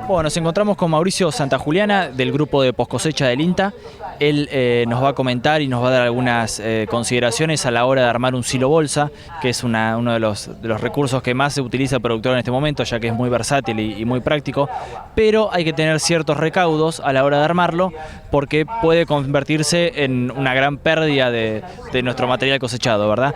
Bueno, nos encontramos con Mauricio Santajuliana del grupo de poscosecha del INTA. Él nos va a comentar y nos va a dar algunas consideraciones a la hora de armar un silo bolsa, que es uno de los recursos que más se utiliza el productor en este momento, ya que es muy versátil y muy práctico, pero hay que tener ciertos recaudos a la hora de armarlo, porque puede convertirse en una gran pérdida de nuestro material cosechado, ¿verdad?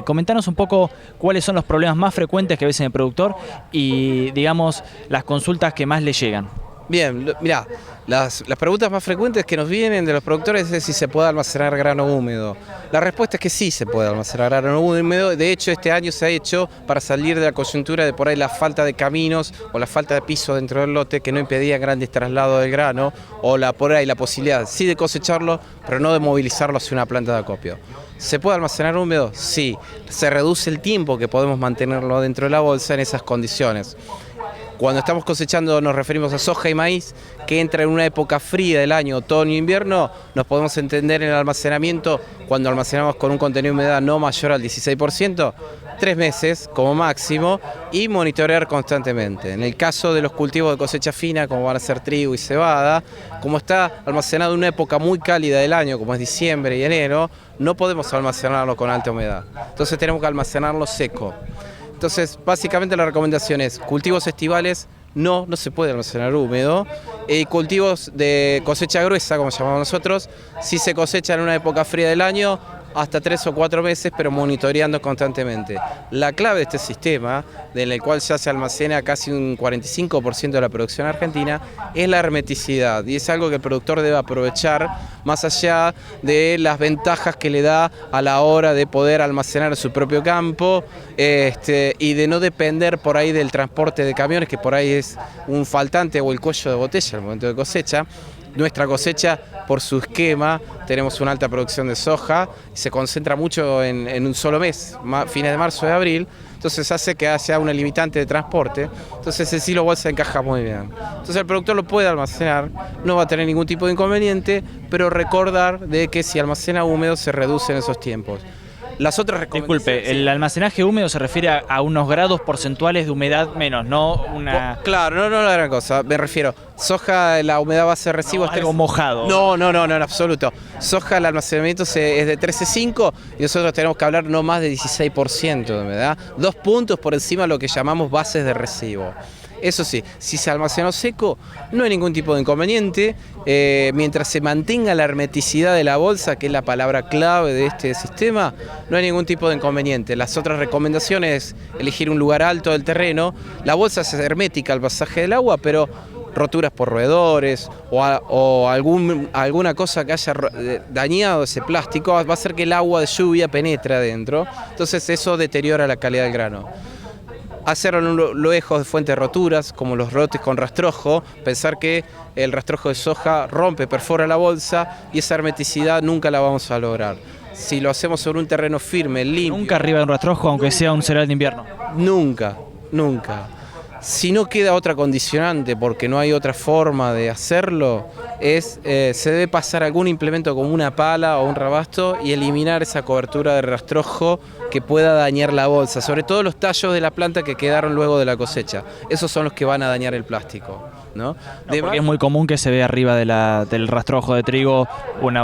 Comentanos un poco cuáles son los problemas más frecuentes que ves en el productor y, digamos, las consultas que más le llegan. Bien, mirá, las preguntas más frecuentes que nos vienen de los productores es si se puede almacenar grano húmedo. La respuesta es que sí se puede almacenar grano húmedo. De hecho, este año se ha hecho para salir de la coyuntura de por ahí la falta de caminos o la falta de piso dentro del lote que no impedía grandes traslados del grano, o por ahí la posibilidad sí de cosecharlo, pero no de movilizarlo hacia una planta de acopio. ¿Se puede almacenar húmedo? Sí. Se reduce el tiempo que podemos mantenerlo dentro de la bolsa en esas condiciones. Cuando estamos cosechando nos referimos a soja y maíz, que entra en una época fría del año, otoño e invierno, nos podemos entender en el almacenamiento cuando almacenamos con un contenido de humedad no mayor al 16%, 3 meses como máximo, y monitorear constantemente. En el caso de los cultivos de cosecha fina, como van a ser trigo y cebada, como está almacenado en una época muy cálida del año, como es diciembre y enero, no podemos almacenarlo con alta humedad. Entonces tenemos que almacenarlo seco. Entonces, básicamente la recomendación es cultivos estivales no se puede almacenar húmedo. Cultivos de cosecha gruesa, como llamamos nosotros, sí se cosecha en una época fría del año, hasta 3 o 4 meses, pero monitoreando constantemente. La clave de este sistema, en el cual ya se almacena casi un 45% de la producción argentina, es la hermeticidad, y es algo que el productor debe aprovechar más allá de las ventajas que le da a la hora de poder almacenar en su propio campo y de no depender por ahí del transporte de camiones, que por ahí es un faltante o el cuello de botella al momento de cosecha. Nuestra cosecha, por su esquema, tenemos una alta producción de soja, se concentra mucho en un solo mes, fines de marzo y abril, entonces hace que haya una limitante de transporte, entonces el silo bolsa encaja muy bien. Entonces el productor lo puede almacenar, no va a tener ningún tipo de inconveniente, pero recordar de que si almacena húmedo se reducen esos tiempos. Las otras recomendaciones... Disculpe, el almacenaje húmedo se refiere a unos grados porcentuales de humedad menos, no una... Claro, no la gran cosa, me refiero, soja, la humedad base de residuos... No, algo mojado. No, en absoluto. Soja, el almacenamiento es de 13,5 y nosotros tenemos que hablar no más de 16% de humedad, 2 puntos por encima de lo que llamamos bases de residuo. Eso sí, si se almacenó seco, no hay ningún tipo de inconveniente, mientras se mantenga la hermeticidad de la bolsa, que es la palabra clave de este sistema, no hay ningún tipo de inconveniente. Las otras recomendaciones es elegir un lugar alto del terreno. La bolsa es hermética al pasaje del agua, pero roturas por roedores o alguna cosa que haya dañado ese plástico va a hacer que el agua de lluvia penetre adentro, entonces eso deteriora la calidad del grano. Hacer lejos de fuentes de roturas, como los rotes con rastrojo, pensar que el rastrojo de soja rompe, perfora la bolsa y esa hermeticidad nunca la vamos a lograr. Si lo hacemos sobre un terreno firme, limpio... Nunca arriba de un rastrojo, aunque sea un cereal de invierno. Nunca. Si no queda otra condicionante, porque no hay otra forma de hacerlo, se debe pasar algún implemento como una pala o un rabasto y eliminar esa cobertura de rastrojo que pueda dañar la bolsa, sobre todo los tallos de la planta que quedaron luego de la cosecha. Esos son los que van a dañar el plástico, ¿no? Porque es muy común que se vea arriba del rastrojo de trigo un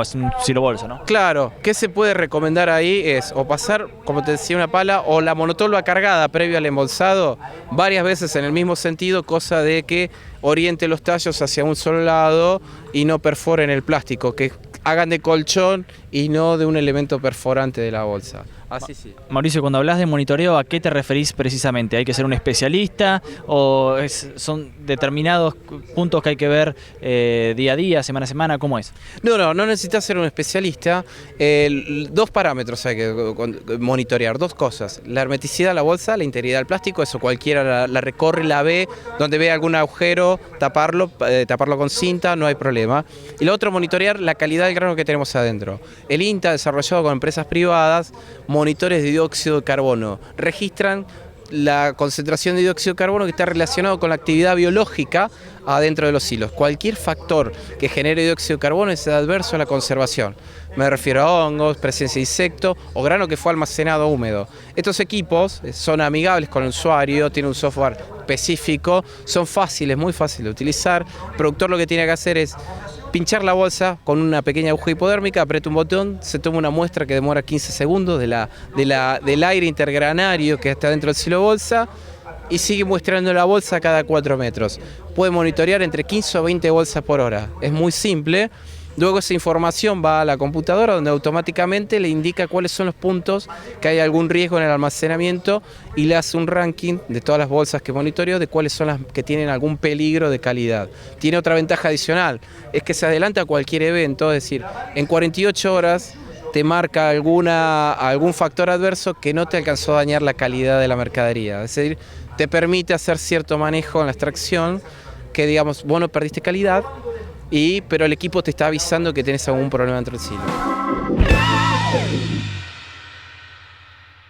silo bolsa, ¿no? Claro, ¿qué se puede recomendar ahí? Es o pasar, como te decía, una pala o la monotolva cargada previo al embolsado varias veces en el mismo sentido, cosa de que oriente los tallos hacia un solo lado y no perforen el plástico, que hagan de colchón y no de un elemento perforante de la bolsa. Así sí. Mauricio, cuando hablas de monitoreo, ¿a qué te referís precisamente? ¿Hay que ser un especialista o son determinados puntos que hay que ver día a día, semana a semana? ¿Cómo es? No necesitas ser un especialista. 2 parámetros hay que monitorear, 2 cosas. La hermeticidad de la bolsa, la integridad del plástico, eso cualquiera la recorre, la ve, donde ve algún agujero, taparlo con cinta, no hay problema. Y lo otro, monitorear la calidad del grano que tenemos adentro. El INTA ha desarrollado con empresas privadas monitores de dióxido de carbono, registran la concentración de dióxido de carbono que está relacionado con la actividad biológica adentro de los silos. Cualquier factor que genere dióxido de carbono es adverso a la conservación. Me refiero a hongos, presencia de insectos o grano que fue almacenado húmedo. Estos equipos son amigables con el usuario, tienen un software específico, son fáciles, muy fáciles de utilizar. El productor lo que tiene que hacer es pinchar la bolsa con una pequeña aguja hipodérmica, aprieta un botón, se toma una muestra que demora 15 segundos del aire intergranario que está dentro del silo bolsa y sigue muestrando la bolsa cada 4 metros. Puede monitorear entre 15 o 20 bolsas por hora. Es muy simple. Luego esa información va a la computadora donde automáticamente le indica cuáles son los puntos que hay algún riesgo en el almacenamiento y le hace un ranking de todas las bolsas que monitoreó de cuáles son las que tienen algún peligro de calidad. Tiene otra ventaja adicional, es que se adelanta a cualquier evento, es decir, en 48 horas te marca algún factor adverso que no te alcanzó a dañar la calidad de la mercadería. Es decir, te permite hacer cierto manejo en la extracción que, digamos, vos no perdiste calidad, pero el equipo te está avisando que tenés algún problema dentro del silo.